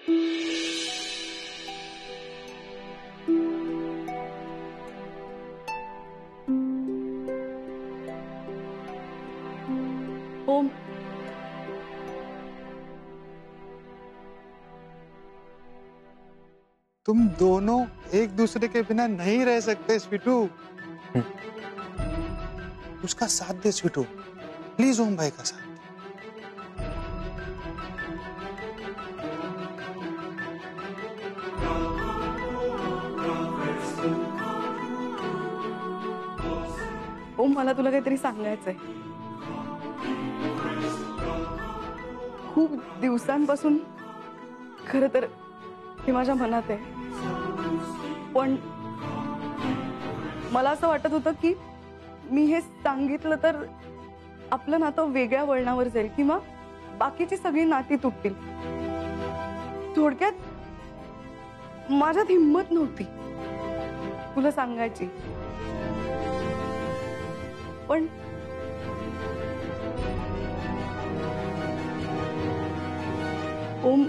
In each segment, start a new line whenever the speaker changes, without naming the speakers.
ओम,
तुम दोनों एक दूसरे के बिना नहीं रह सकते स्वीटू। उसका साथ दे स्वीटू, प्लीज ओम भाई का साथ।
ओम, मला तुला काहीतरी सांगायचंय. खूप दिवसांपासून खरं तर हे माझ्या मनात आहे, पण मला असं वाटत होतं की मी हे सांगितलं तर आपलं नातं वेगळ्या वळणावर जाईल किंवा बाकीची सगळी नाती तुटतील. थोडक्यात माझ्यात हिंमत नव्हती तुला सांगायची, पण ओम,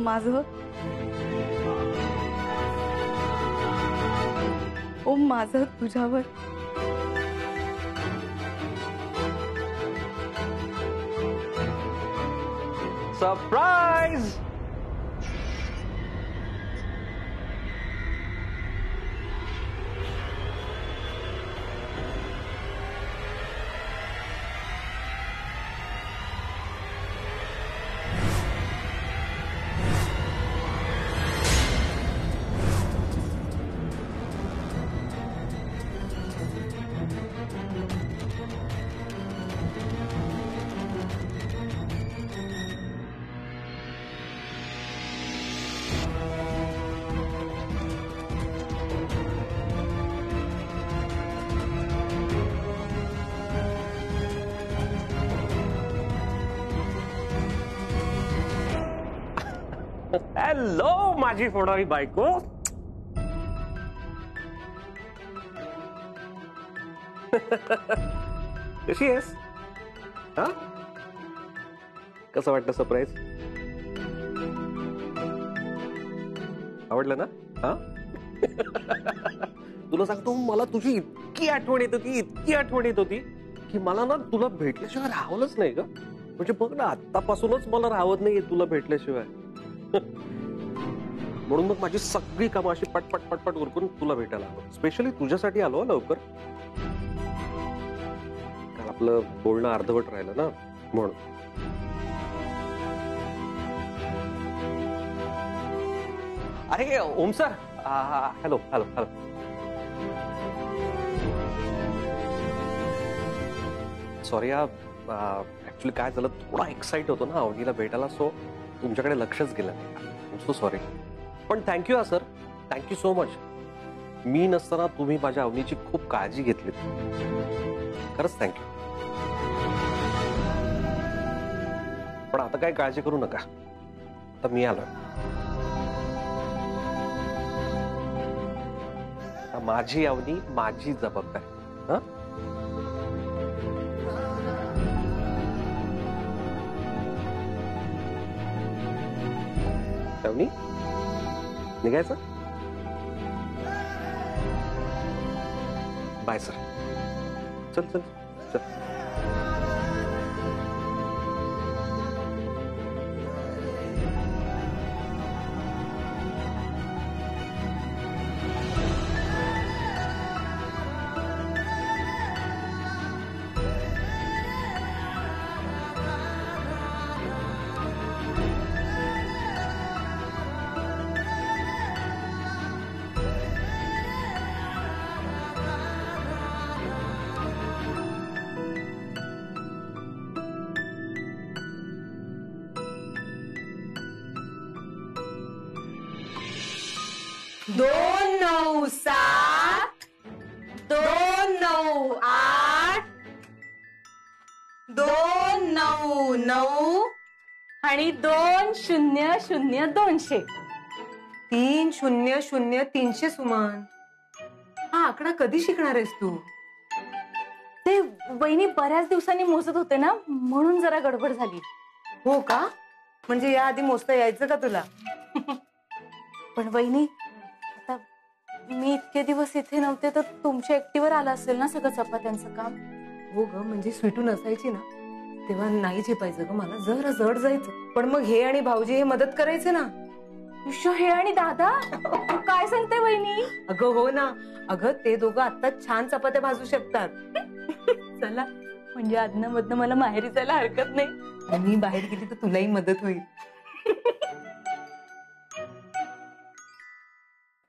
माझं ओम, माझं तुझ्यावर
सरप्राईज. हॅलो माझी फोडावी बायको. कशी आहेस? हा, कसं वाटतं सरप्राईज? आवडलं ना? हा. तुला सांगतो, मला तुझी इतकी आठवण येत होती, इतकी आठवण येत होती की मला ना तुला भेटल्याशिवाय राहवलंच नाही ग. म्हणजे बघ ना, आतापासूनच मला राहवत नाहीये तुला भेटल्याशिवाय. म्हणून मग माझी सगळी कामं अशी पटपट पटपट उरकून तुला भेटायला आलो. स्पेशली तुझ्यासाठी आलो लवकर. काल आपलं बोलणं अर्धवट राहिलं ना, म्हणून. अरे Om sir, hello hello hello. Sorry, actually काय झालं, थोडा एक्साइट होतो ना अवनीला भेटायला, सो तुमच्याकडे लक्षच गेलं नाही. So sorry. पण थँक्यू हा सर, थँक्यू सो मच. मी नसताना तुम्ही माझ्या अवनीची खूप काळजी घेतली, खरंच थँक्यू. पण आता काय काळजी करू नका, आता मी आलोय. माझी अवनी माझी जबाबदारी. हा, अवनी निघायचं. Bye sir. चल चल चल.
दोन 9 7 2 9 8 2 9 9 आणि 2 0 0 200. 3 0 0 300. सुमन, हा आकडा कधी शिकणार आहेस तू? ते
वहिनी बऱ्याच दिवसांनी मोजत होते ना, म्हणून जरा गडबड झाली.
हो का? म्हणजे या आधी मोजता यायचं का तुला?
पण वहिनी, आता मी इतके दिवस इथे नव्हते तर तुमच्या एकटीवर आलं असेल ना सगळं चपात्यांचं काम.
हो ग, म्हणजे स्वीटू नसायची ना तेव्हा नाही झेपायचं ग, मला जरा जड जायचं. पण मग हे आणि भाऊजी हे मदत करायचे ना.
विश्व, हे आणि दादा काय सांगते वहिनी?
अगं हो ना, अगं ते दोघं आता छान चपात्या भाजू शकतात.
चला, म्हणजे आदनं मधनं मला माहेरी जायला हरकत नाही.
आणि मी बाहेर गेली तर तुलाही मदत होईल.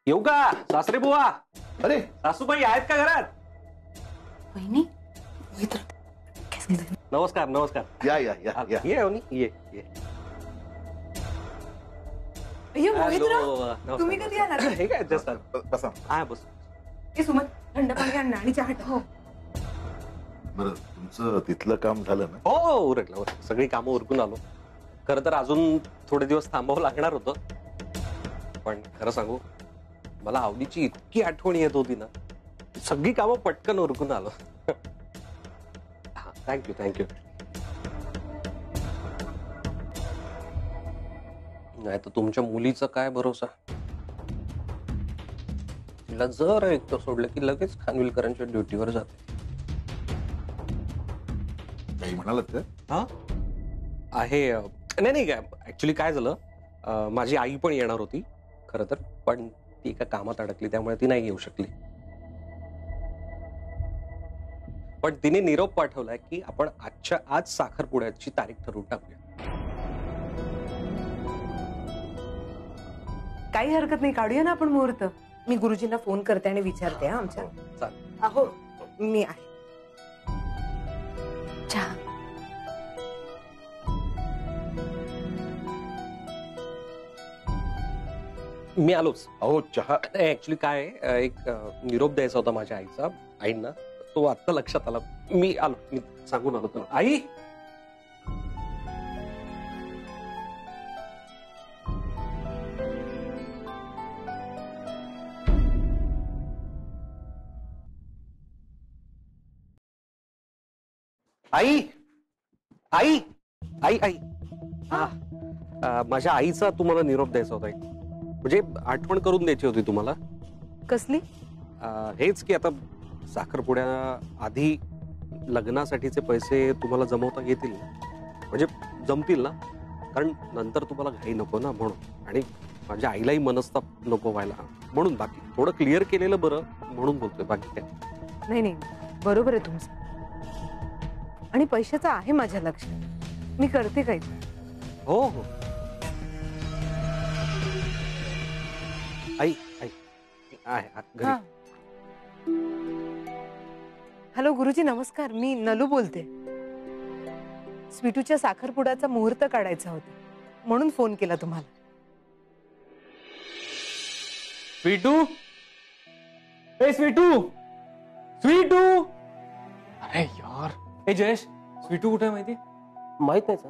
येऊ का सासरे बुवा?
अरे
सासूबाई आहेत का घरात?
वहिनी,
नमस्कार नमस्कार.
या या या या.
ये अवनी, ये ये.
मोहितराव,
नमस्कार,
तुम्ही कधी आलात?
हे काय जस्ट
बसा.
हा बस.
ए सुमन, थंड पाणी आण ना आणि चहा टाक. हो.
बरं, तुमचं तिथलं काम झालं ना?
हो उरकलं उरकलं. सगळी कामं उरकून आलो. खरं तर अजून थोडे दिवस थांबावं लागणार होतं, पण खरं सांगू, मला अवनीची इतकी आठवण येत होती ना, सगळी कामं पटकन उरकून आलो. Thank you thank you. नाही तर तुमच्या मुलीचा काय भरोसा. तिला जर एकतर सोडलं की लगेच खानविलकरांच्या ड्युटीवर जाते.
काही म्हणालात का?
हा आहे. नाही नाही, काय ऍक्च्युली काय झालं, माझी आई पण येणार होती खरं तर, पण ती एका कामात अडकली त्यामुळे ती नाही येऊ शकली. पण तिने निरोप पाठवलाय की आपण आजच्या आज साखरपुड्याची तारीख ठरवून टाकूया.
काही हरकत नाही, काढूया ना आपण मुहूर्त. मी गुरुजींना फोन करते आणि विचारते. हा आमच्या
चालेल.
अहो मी आहे.
चहा.
मी आलोच.
अहो चहा.
ऍक्च्युली काय आहे, एक निरोप द्यायचा होता माझ्या आईचा, आईंना. तो आत्ता लक्षात आला. मी आलो, मी सांगून आलो तुला. आई, आई आई आई आई. माझ्या आईचा तुम्हाला निरोप द्यायचा होता. म्हणजे आठवण करून द्यायची होती तुम्हाला.
कसली?
हेच की आता साखरपुड्या आधी लग्नासाठीचे पैसे तुम्हाला जमवता येतील ना, म्हणजे जमतील ना, कारण नंतर तुम्हाला घाई नको ना म्हणून, आणि माझ्या आईलाही मनस्ताप नको व्हायला म्हणून. बाकी थोडं क्लिअर केलेलं बरं म्हणून बोलतोय, बाकी काय
नाही नाही, बरोबर आहे तुमचं. आणि पैशाचं आहे माझ्या लक्षात, मी करते काही.
हो हो. आई आई आहे घरी.
हॅलो गुरुजी, नमस्कार. मी नलू बोलते. स्वीटूच्या साखरपुड्याचा मुहूर्त काढायचा होता म्हणून फोन केला तुम्हाला.
स्वीटू, ए स्वीटू, स्वीटू. अरे यार, ए जयेश, स्वीटू कुठे आहे माहिती?
माहित नाही सर.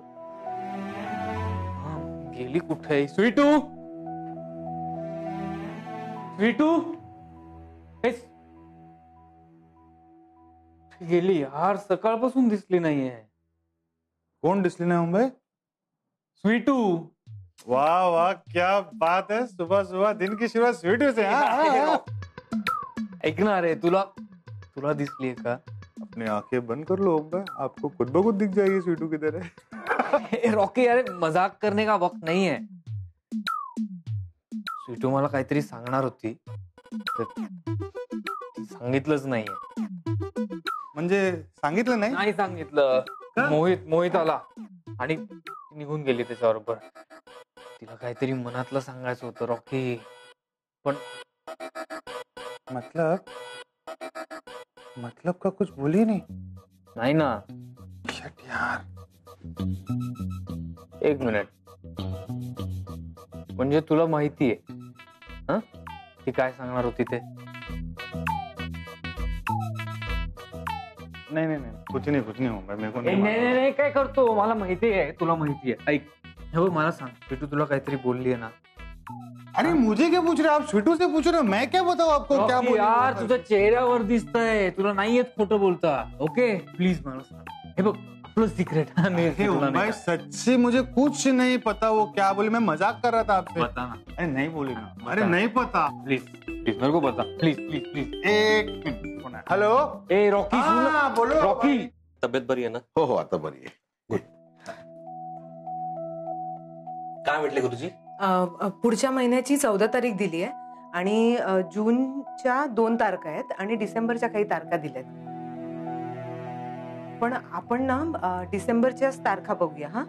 गेली कुठे स्वीटू? स्वीटू गेली यार, सकाळपासून दिसली नाहीये.
कोण दिसली नाही मुंबई?
स्वीटू.
वाह वाह, क्या बात है. सुबह सुबह दिन की शुरुआत स्वीटू से.
ऐकणार आहे, तुला तुला दिसली का?
अपनी आंखें बंद कर लो मुंबई, आपको खुद ब खुद दिख जाएगी स्वीटू किधर है.
रॉकी, अरे मजाक करने का वक्त नहीं है. स्वीटू मला काहीतरी सांगणार होती, सांगितलंच नाहीये.
म्हणजे सांगितलं नाही?
नाही सांगितलं. मोहित आला आणि निघून गेली त्याच्याबरोबर. तिला काहीतरी मनातलं सांगायचं होतं रॉकी, पण
मतलब का कुछ बोली नहीं?
नाही ना.
Shit यार.
एक मिनिट, म्हणजे तुला माहितीये हा ती काय सांगणार होती ते?
नहीं कुछ नहीं मुंबई, मेरे को
नाही नाही, काय करतो, मला माहिती आहे, तुला माहिती आहे. ऐक, हे बघ, मला सांग, तू तुला काहीतरी बोलली आहे ना,
अरे मुझे क्या पूछ रहे हो आप? स्वीटू से पूछ रहे हो, मैं क्या बताऊं आपको क्या
रॉकी,
बोलूं?
यार तुझ्या चेहऱ्यावर दिसतंय तुला नाही येत खोटं बोलता. ओके प्लीज मला सांग. हे बघ आपलं सिक्रेट.
हे भाई सच्ची मुझे कुछ नहीं पता वो क्या बोले. मैं मजाक कर रहा था आपसे.
बता ना.
अरे नहीं बोले ना.
बता.
अरे नहीं पता.
प्लीज प्लीज मेरे को बता. Please please please.
एक मिनिट फोन आहे. हॅलो
ए रॉकी सुन.
हा बोलो
रॉकी
तब्येत बरी आहे ना?
हो हो आता बरी आहे.
काय म्हटले गुरुजी?
पुढच्या महिन्याची 14 तारीख दिली आहे आणि जूनच्या 2 तारखा आहेत आणि डिसेंबरच्या काही तारखा दिल्यात. पण आपण ना डिसेंबरच्याच तारखा बघूया. हा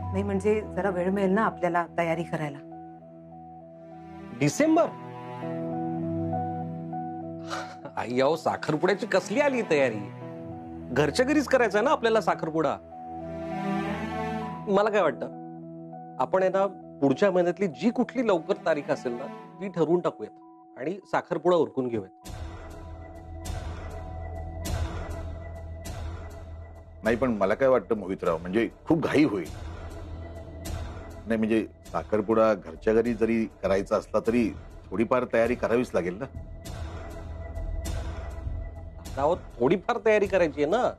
नाही म्हणजे जरा वेळ मिळेल ना आपल्याला तयारी करायला.
डिसेंबर? आई अहो साखरपुड्याची कसली आली तयारी? घरच्या घरीच करायचं ना आपल्याला साखरपुडा. मला काय वाटतं आपण आहे ना पुढच्या महिन्यातली जी कुठली लवकर तारीख असेल ना ती ठरवून टाकूयात आणि साखरपुडा उरकून घेऊयात.
नाही पण मला काय वाटतं मोहितराव, म्हणजे खूप घाई होईल. नाही म्हणजे साखरपुडा घरच्या घरी जरी करायचा असला तरी थोडीफार तयारी करावीच लागेल ना.
अहो थोडीफार तयारी करायची आहे ना.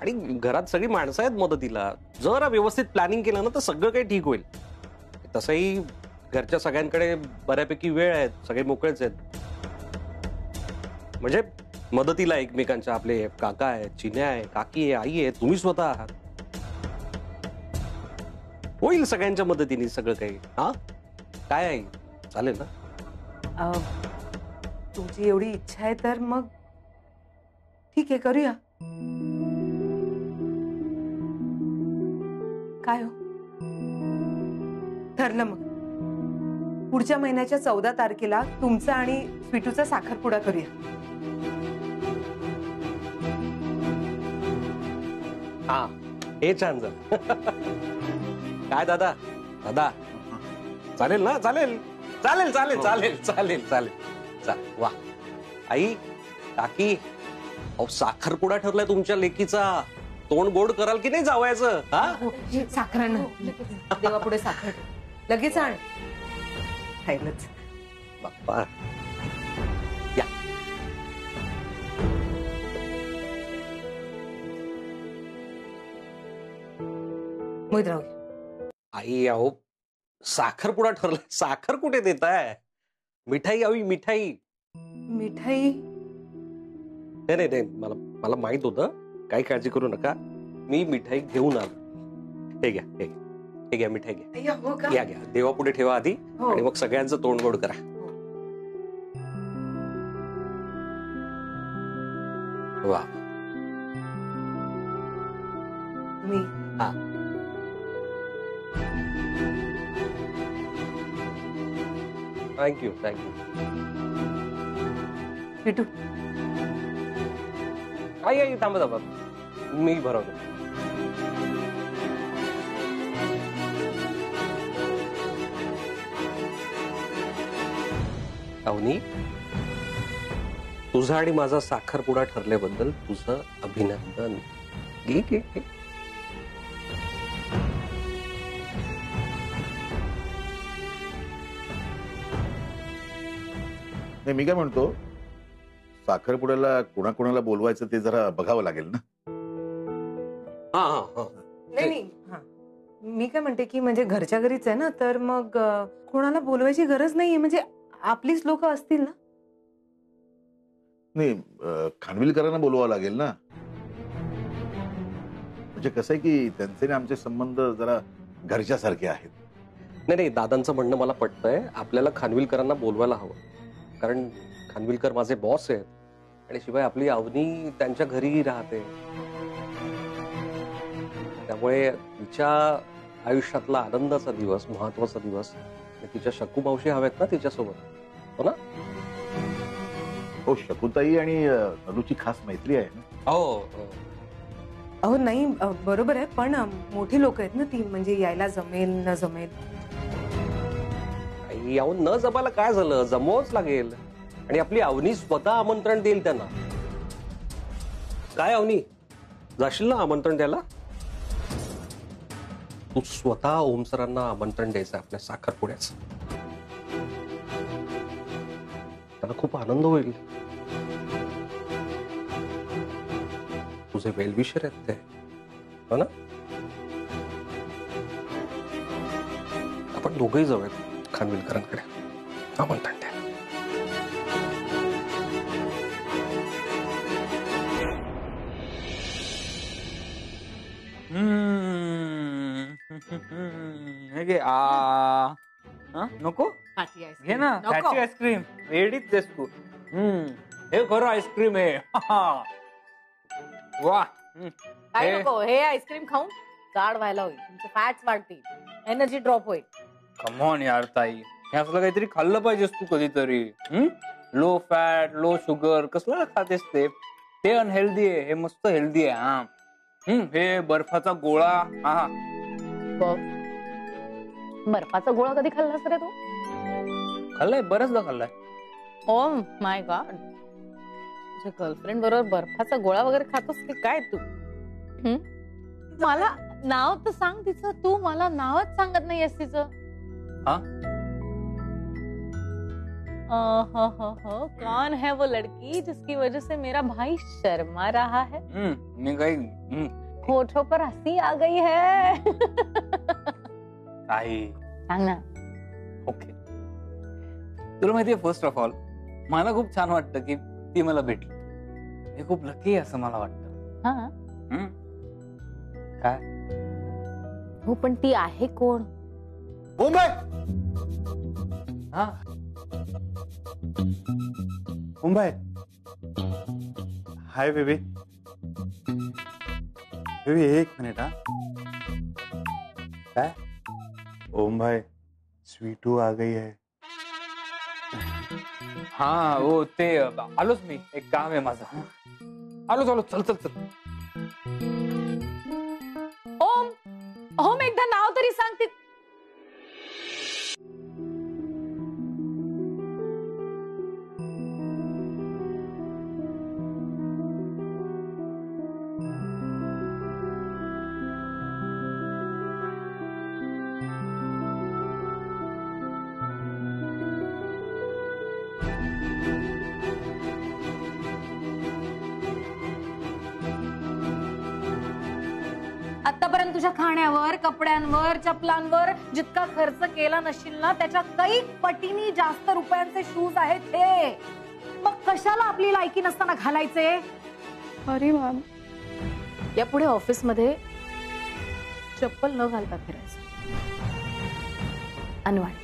आणि घरात सगळी माणसं आहेत मदतीला. जरा व्यवस्थित प्लॅनिंग केलं ना तर सगळं काही ठीक होईल. तसंही घरच्या सगळ्यांकडे बऱ्यापैकी वेळ आहे, सगळे मोकळेच आहेत. म्हणजे मदतीला एकमेकांच्या आपले काका आहेत, चिन्या आहे, काकी आहे, आई आहे, तुम्ही स्वतः आहात. होईल सगळ्यांच्या मदतीने सगळं काही. हा काय आहे चालेल ना?
तुमची एवढी इच्छा आहे तर मग ठीक आहे करूया. काय हो ठरलं मग पुढच्या महिन्याच्या 14 तारखेला तुमचा आणि स्वीटूचा साखरपुडा करूया.
हा हे छान झालं. काय दादा दादा चालेल ना? चालेल चालेल चालेल चालेल चालेल चालेल चालेल. वा आई काकी अहो साखरपुडा ठरलाय तुमच्या लेकीचा. तोंड गोड कराल की नाही जावायचं? हा
साखरानं देवापुढे साखर लगेच आण. खायलाच
बाप्पा या.
मोहितराव
आई अहो साखरपुडा ठरलाय. साखर कुठे देताय? मिठाई हवी मिठाई.
मिठाई
नाही नाही नाही मला मला माहित होतं. काही काळजी करू नका. मी मिठाई घेऊन आलो. हे घ्या हे घ्या मिठाई घ्या.
हो का?
घ्या घ्या देवापुढे ठेवा आधी
हो.
आणि मग सगळ्यांचं तोंड गोड करा. वा
मी
हा थँक्यू थँक्यू.
स्वीटू
आई आई थांबा थांबा मी भरवतो. अवनी तुझा आणि माझा साखरपुडा ठरल्याबद्दल तुझं अभिनंदन. घे घे घे.
नाही मी काय म्हणतो, साखरपुड्याला कोणाकोणाला बोलवायचं ते जरा बघावं लागेल ना.
हा हा हा
नाही हा मी काय म्हणते की म्हणजे घरच्या घरीच आहे ना तर मग कोणाला बोलवायची गरज नाहीये. म्हणजे आपलीच लोक असतील ना.
नाही खानविलकरांना बोलवावं लागेल ना. म्हणजे कसं आहे की त्यांचे आणि आमचे संबंध जरा घरच्यासारखे आहेत.
नाही नाही दादांचं म्हणणं मला पटतंय. आपल्याला खानविलकरांना बोलवायला हवं. कारण खानविलकर माझे बॉस आहेत आणि शिवाय आपली अवनी त्यांच्या घरी राहते. त्यामुळे तिच्या आयुष्यातला आनंदाचा दिवस, महत्वाचा दिवस. तिच्या शकू मावशी हव्यात ना तिच्यासोबत. हो ना?
हो शकूताई आणि नलूची खास मैत्री आहे ना.
हो
अहो नाही बरोबर आहे पण मोठी लोक आहेत ना ती. म्हणजे यायला जमेल न जमेल.
यावं न जमायला काय झालं? जमवावंच लागेल. आणि आपली अवनी स्वतः आमंत्रण देईल त्यांना. काय अवनी जाशील ना आमंत्रण द्यायला? तू स्वतः ओम सरांना आमंत्रण द्यायचं आपल्या साखरपुड्याचं. त्याला खूप आनंद होईल. तुझे वेलविशर आहेत ते, हो ना? आपण दोघंही जाऊयात खानविलकरांकडे आमंत्रण द्या.
हे घे. नको घे ना फॅटी आईस्क्रीम. रेडीच देस तू. हे खरं आईस्क्रीम आहे. वा.
काय नको, हे आईस्क्रीम खाऊन जाड व्हायला होईल, तुमचे फॅट्स वाढतील, एनर्जी ड्रॉप होईल.
कमॉन यार ताई, हे असलं काहीतरी खाल्लं पाहिजेस तू कधीतरी. लो फॅट लो शुगर कसलं खातेस ते? ते अनहेल्दी आहे, हे मस्त हेल्दी आहे. हा. हे बर्फाचा गोळा. हा.
बर्फाचा गोळा कधी खाल्लास रे तू?
खाल्लाय, बऱ्याचदा खाल्लाय.
ओ माय गॉड, तुझ्या गर्लफ्रेंड बरोबर बर्फाचा गोळा वगैरे खातोस की काय तू? मला नाव तर सांग तिचं. तू मला नावच सांगत नाहीयेस तिचं. कौन है वो लड़की जिसकी वजह से मेरा भाई शर्मा रहा है?
मी काही
होठों पर हंसी आ गई है.
काही
सांग ना.
ओके. तुला माहितीये, फर्स्ट ऑफ ऑल मला खूप छान वाटतं की ती मला भेटली. मी खूप लकी आहे असं मला वाटतं.
हा.
काय?
हो, पण ती आहे कोण?
मुंबई.
हा.
मुंबई. Hi baby. बेबी एक मिनिट. हा.
काय?
ओम भाई, स्वीटू आ गई है.
हा. हो ते आलोच मी, एक काम आहे माझं. आलो. चल चल चल.
ओम, ओम एकदा नाव तरी सांग. आतापर्यंत तुझ्या खाण्यावर, कपड्यांवर, चपलांवर जितका खर्च केला नशील ना, त्याच्या कैक पटीने जास्त रुपयांचे शूज आहेत हे. मग कशाला आपली लायकी नसताना घालायचे?
अरे मॅम,
यापुढे ऑफिस मध्ये चप्पल न घालता फिरायचं. अनवाणी.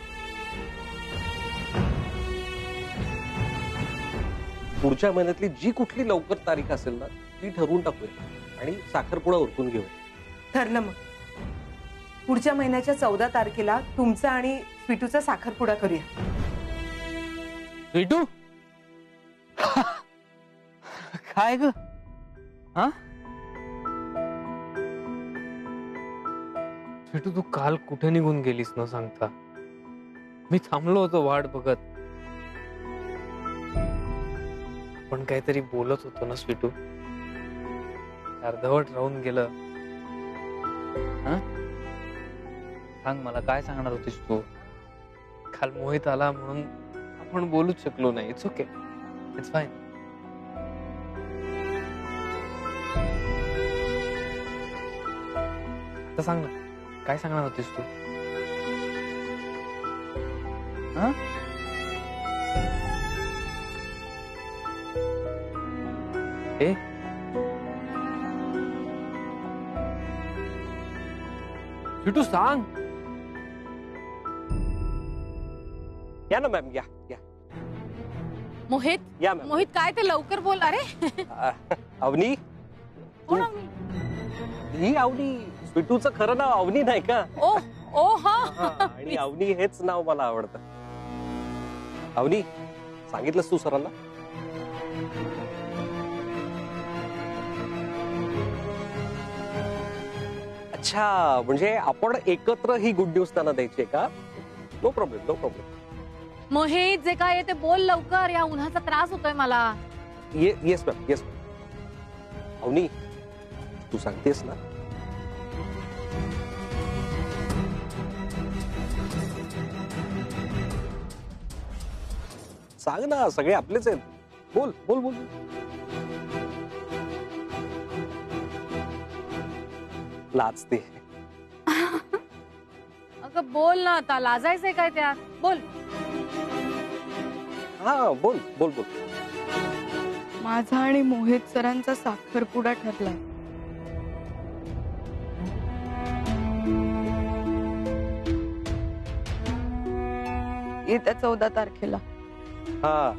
पुढच्या महिन्यातली जी कुठली लवकर तारीख असेल ना, ती ठरवून टाकूया आणि साखरपुडा उरकून घेऊया.
ठरलं. मग पुढच्या महिन्याच्या 14 तारखेला तुमचा आणि स्वीटूचा साखरपुडा करूया.
स्वीटू? काय ग? हा? स्वीटू, तू काल कुठे निघून गेलीस न सांगता? मी थांबलो होतो वाट बघत. आपण काहीतरी बोलत होतो ना स्वीटू? अर्धवट राहून गेलं. सांग मला, काय सांगणार होतीस तू? काल मोहित आला म्हणून आपण बोलूच शकलो नाही. It's okay, it's fine. आता सांग ना, काय सांगणार होतीस तू? तू सांग.
या ना मॅम, या.
मोहित,
या मॅम.
मोहित काय ते लवकर बोल. अरे
अवनी.
कोण अवनी?
ही अवनी. स्वीटूचं खरं नाव अवनी नाही का?
ओ हा.
आणि अवनी हेच नाव मला आवडतं. अवनी, सांगितलंस तू सरांना? अच्छा, म्हणजे आपण एकत्र ही गुड न्यूज त्यांना द्यायची का? No problem.
मोहित, जे काय ते बोल लवकर. या उन्हाचा त्रास होतोय मला.
Yes ma'am. अवनी, तू सांगतेस ना? सांग ना, सगळे आपलेच आहेत. बोल बोल बोल. लाजते.
अगं बोल ना आता, लाजायचंय काय त्यात, बोल.
हा बोल बोल बोल.
माझा आणि मोहित सरांचा साखरपुडा ठरलाय. येत्या 14 तारखेला.
हा